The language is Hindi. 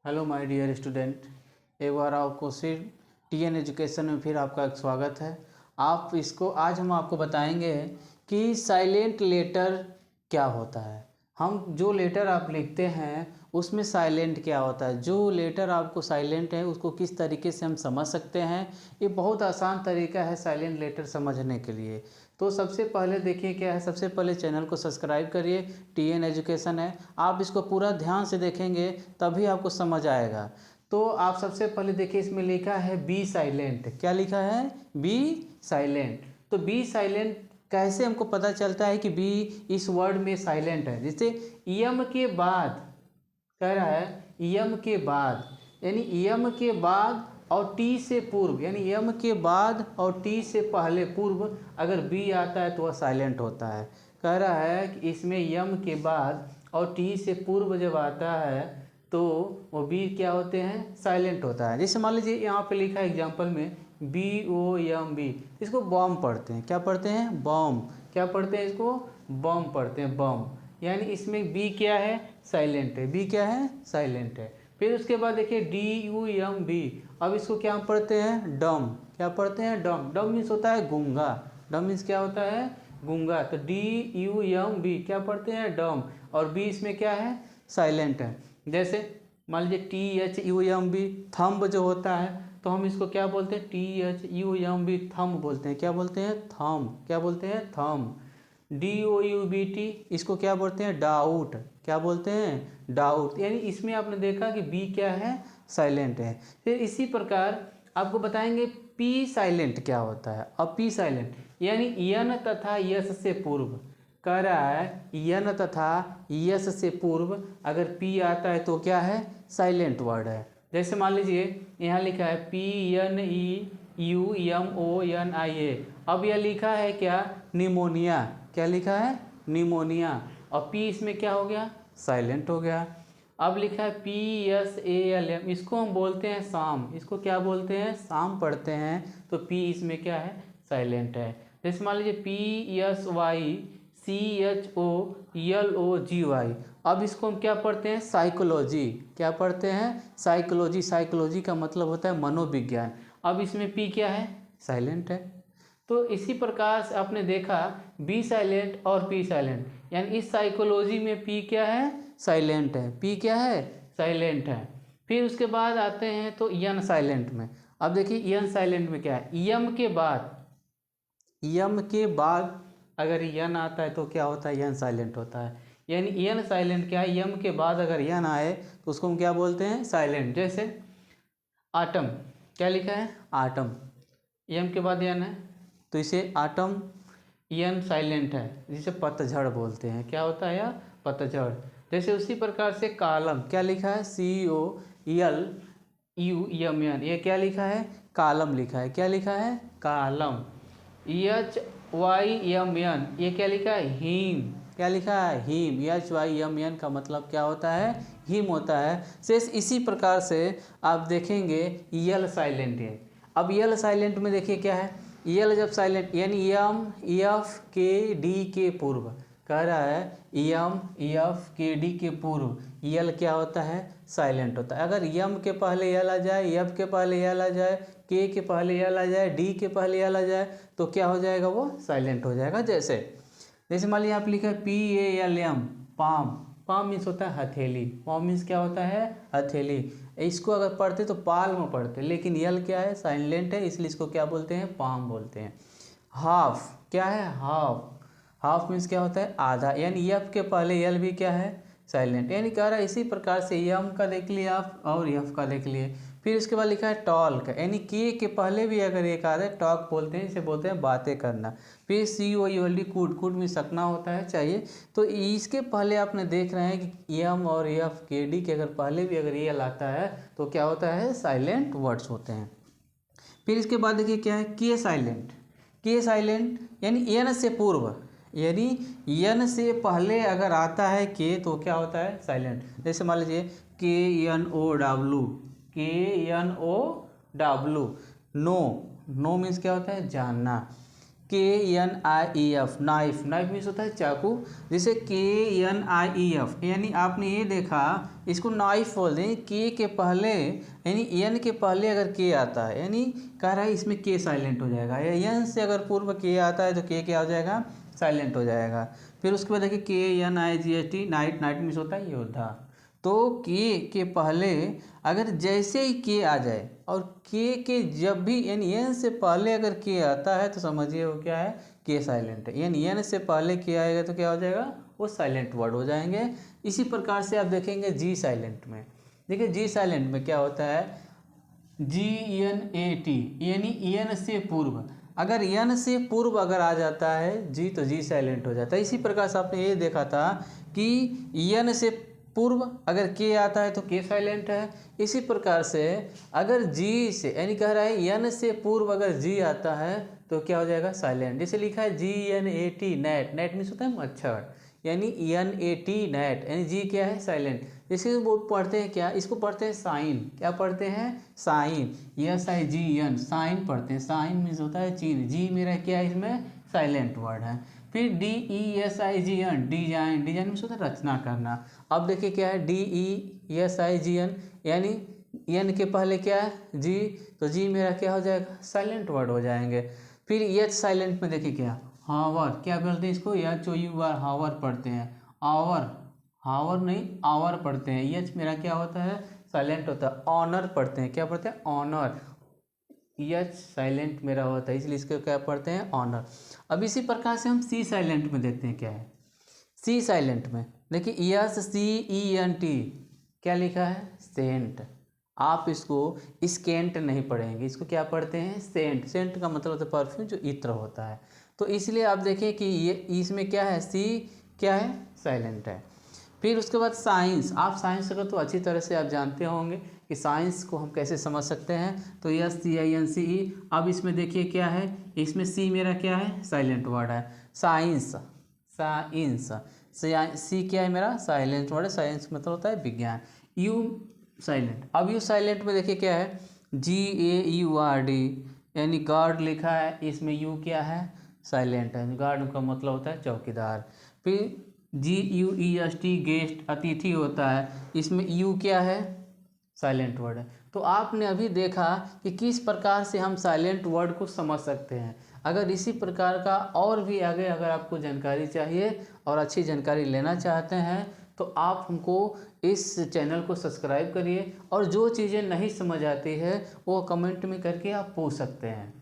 हेलो माय डियर स्टूडेंट, एक बार आपको सिर्फ टीएन एजुकेशन में फिर आपका एक स्वागत है। आज हम आपको बताएंगे कि साइलेंट लेटर क्या होता है। हम जो लेटर आप लिखते हैं उसमें साइलेंट क्या होता है, जो लेटर आपको साइलेंट है उसको किस तरीके से हम समझ सकते हैं। ये बहुत आसान तरीका है साइलेंट लेटर समझने के लिए। तो सबसे पहले देखिए क्या है, सबसे पहले चैनल को सब्सक्राइब करिए। टीएन एजुकेशन है, आप इसको पूरा ध्यान से देखेंगे तभी आपको समझ आएगा। तो आप सबसे पहले देखिए, इसमें लिखा है बी साइलेंट। क्या लिखा है? B silent. तो बी साइलेंट कैसे हमको पता चलता है कि बी इस वर्ड में साइलेंट है? जैसे यम के बाद कह रहा है, यम के बाद यानी यम के बाद और टी से पूर्व, यानी यम के बाद और टी से पहले पूर्व अगर बी आता है तो वह साइलेंट होता है। कह रहा है कि इसमें यम के बाद और टी से पूर्व जब आता है तो वो बी क्या होते हैं? साइलेंट होता है। जैसे मान लीजिए यहाँ पे लिखा है एग्जाम्पल में BOMB, इसको बॉम पढ़ते हैं। क्या पढ़ते हैं? बॉम। क्या पढ़ते हैं इसको? बॉम पढ़ते हैं, बॉम। यानी इसमें बी क्या है? साइलेंट है। बी क्या है? साइलेंट है। फिर उसके बाद देखिए DUMB, अब इसको क्या पढ़ते हैं? डम। क्या पढ़ते हैं? डम। डम मीन्स होता है गूंगा। डम मीन्स क्या होता है? गूंगा। तो DUMB क्या पढ़ते हैं? डम। और बी इसमें क्या है? साइलेंट है। जैसे मान लीजिए THUMB, थंब जो होता है तो हम इसको क्या बोलते हैं? THUMB, थंब बोलते हैं। क्या बोलते हैं? थंब। क्या बोलते हैं? थंब। DOUBT, इसको क्या बोलते हैं? डाउट। क्या बोलते हैं? डाउट। यानी इसमें आपने देखा कि बी क्या है? साइलेंट है। फिर इसी प्रकार आपको बताएंगे पी साइलेंट क्या होता है। अब पी साइलेंट यानी यन तथा यस से पूर्व, कह रहा है यन तथा यस से पूर्व अगर पी आता है तो क्या है? साइलेंट वर्ड है। जैसे मान लीजिए यहाँ लिखा है PNEUMONIA, अब यह लिखा है क्या? निमोनिया। क्या लिखा है? निमोनिया। और पी इसमें क्या हो गया? साइलेंट हो गया। अब लिखा है PSALM, इसको हम बोलते हैं शाम। इसको क्या बोलते हैं? शाम पढ़ते हैं। तो पी इसमें क्या है? साइलेंट है। जैसे मान लीजिए PSYCHOLOGY, अब इसको हम क्या पढ़ते हैं? साइकोलॉजी। क्या पढ़ते हैं? साइकोलॉजी। साइकोलॉजी का मतलब होता है मनोविज्ञान। अब इसमें पी क्या है? साइलेंट है। तो इसी प्रकार से आपने देखा बी साइलेंट और पी साइलेंट, यानी इस साइकोलॉजी में पी क्या है? साइलेंट है। पी क्या है? साइलेंट है। फिर उसके बाद आते हैं तो यन साइलेंट में। अब देखिए यन साइलेंट में क्या है? यम के बाद, यम के बाद अगर यन आता है तो क्या होता है? यन साइलेंट होता है। यानी यन साइलेंट क्या है? यम के बाद अगर यन आए तो उसको हम क्या बोलते हैं? साइलेंट। जैसे आटम। क्या लिखा है? आटम। यम के बाद यन है तो इसे आटम, यन साइलेंट है, जिसे पतझड़ बोलते हैं। क्या होता है? यह पतझड़। जैसे उसी प्रकार से कालम। क्या लिखा है? COLUMN, ये क्या लिखा है? कालम लिखा है। क्या लिखा है? कालम। HYMN, ये क्या लिखा है? हीम। क्या लिखा है? हीम। HYMN का मतलब क्या होता है? हीम होता है। शेष इसी प्रकार से आप देखेंगे यल साइलेंट है। अब यल साइलेंट में देखिए क्या है? यल जब साइलेंट यानी यम एफ के डी के पूर्व, कह रहा है यम एफ के डी के पूर्व यल क्या होता है? साइलेंट होता है। अगर यम के पहले यल आ जाए, एफ के पहले यल आ जाए, के पहले यल आ जाए, डी के पहले यल आ जाए तो क्या हो जाएगा? वो साइलेंट हो जाएगा। जैसे जैसे मान लीजिए आप लिखा है PALM, पाम। पाम मीन्स होता है हथेली। पाम मीन्स क्या होता है? हथेली। इसको अगर पढ़ते तो पाल्म पढ़ते, लेकिन यल क्या है? साइलेंट है, इसलिए इसको क्या बोलते हैं? पाम बोलते हैं। हाफ। क्या है? हाफ। हाफ मीन्स क्या होता है? आधा। यानी यफ के पहले यल भी क्या है? साइलेंट। यानी कह रहा है इसी प्रकार से यम का देख लिए आप और यफ का देख लिए। फिर इसके बाद लिखा है टॉल्क, यानी के पहले भी अगर एक आ रहा है टॉक बोलते हैं, इसे बोलते हैं बातें करना। फिर COULD, कूड। कूड में सकना होता है, चाहिए। तो इसके पहले आपने देख रहे हैं कि यम और एफ के डी के अगर पहले भी अगर ये लाता है तो क्या होता है? साइलेंट वर्ड्स होते हैं। फिर इसके बाद देखिए क्या है? के साइलेंट। के साइलेंट यानी एन से पूर्व, यानी एन से पहले अगर आता है के तो क्या होता है? साइलेंट। जैसे मान लीजिए KNOW, KNOW, know. Know means क्या होता है? जानना। KNIEF, नाइफ, नाइफ मीन्स होता है चाकू। जैसे KNIEF यानी आपने ये देखा, इसको नाइफ बोल दें। के पहले यानी एन के पहले अगर के आता है यानी कह रहा है इसमें के साइलेंट हो जाएगा, या एन से अगर पूर्व के आता है तो के क्या हो जाएगा, साइलेंट हो जाएगा। फिर उसके बाद देखिए KNIGHT, नाइट, नाइट मीन्स होता है योद्धा। तो के पहले अगर जैसे ही के आ जाए और के जब भी यानी एन से पहले अगर के आता है तो समझिए वो क्या है, के साइलेंट है। यानी एन से पहले के आएगा तो क्या हो जाएगा, वो साइलेंट वर्ड हो जाएंगे। इसी प्रकार से आप देखेंगे जी साइलेंट में। देखिए जी साइलेंट में क्या होता है, GNAT यानी एन से पूर्व, अगर एन से पूर्व अगर आ जाता है जी तो जी साइलेंट हो जाता है। इसी प्रकार से आपने ये देखा था कि एन से पूर्व अगर के आता है तो के साइलेंट है। इसी प्रकार से अगर जी से यानी कह रहा है एन से पूर्व अगर जी आता है तो क्या हो जाएगा, साइलेंट। जैसे लिखा है GNAT, नेट, नेट मीन्स होता है मच्छर, यानी NAT, नेट, यानी जी क्या है, साइलेंट। जैसे वो पढ़ते हैं क्या, इसको पढ़ते हैं साइन, क्या पढ़ते हैं, साइन, SIGN, साइन पढ़ते हैं। साइन मीन्स होता है चिन्ह, जी मेरा क्या है इसमें साइलेंट वर्ड है। फिर DESIGN, डिजाइन, डिजाइन मीन्स होता है रचना करना। अब देखिए क्या है DESIGN यानी एन के पहले क्या है, जी, तो जी मेरा क्या हो जाएगा, साइलेंट वर्ड हो जाएंगे। फिर एच साइलेंट में देखिए क्या, हावर, क्या बोलते हैं इसको, HOUR, हावर पढ़ते हैं। आवर, हावर नहीं आवर पढ़ते हैं। एच मेरा क्या होता है, साइलेंट होता है। ऑनर पढ़ते हैं, क्या पढ़ते हैं, ऑनर, एच साइलेंट मेरा होता है, इसलिए इसको क्या पढ़ते हैं, ऑनर। अब इसी प्रकार से हम सी साइलेंट में देखते हैं क्या है। सी साइलेंट में देखिए SCENT, क्या लिखा है, सेंट। आप इसको स्केंट नहीं पढ़ेंगे, इसको क्या पढ़ते हैं, सेंट। सेंट का मतलब होता है परफ्यूम, जो इत्र होता है। तो इसलिए आप देखें कि ये इसमें क्या है, सी क्या है, साइलेंट है। फिर उसके बाद साइंस, आप साइंस को तो अच्छी तरह से आप जानते होंगे कि साइंस को हम कैसे समझ सकते हैं। तो SCINCE। अब इसमें देखिए क्या है, इसमें सी मेरा क्या है, साइलेंट वर्ड है। साइंस, साइंस, सी क्या है मेरा, साइलेंट वर्ड है। साइंस मतलब होता है विज्ञान। यू साइलेंट, अब यू साइलेंट में देखिए क्या है, GAURD यानी गार्ड लिखा है, इसमें यू क्या है, साइलेंट है। गार्ड का मतलब होता है चौकीदार। फिर GUEST, गेस्ट, अतिथि होता है, इसमें यू क्या है, साइलेंट वर्ड है। तो आपने अभी देखा कि किस प्रकार से हम साइलेंट वर्ड को समझ सकते हैं। अगर इसी प्रकार का और भी आगे अगर आपको जानकारी चाहिए और अच्छी जानकारी लेना चाहते हैं तो आप हमको इस चैनल को सब्सक्राइब करिए, और जो चीज़ें नहीं समझ आती है वो कमेंट में करके आप पूछ सकते हैं।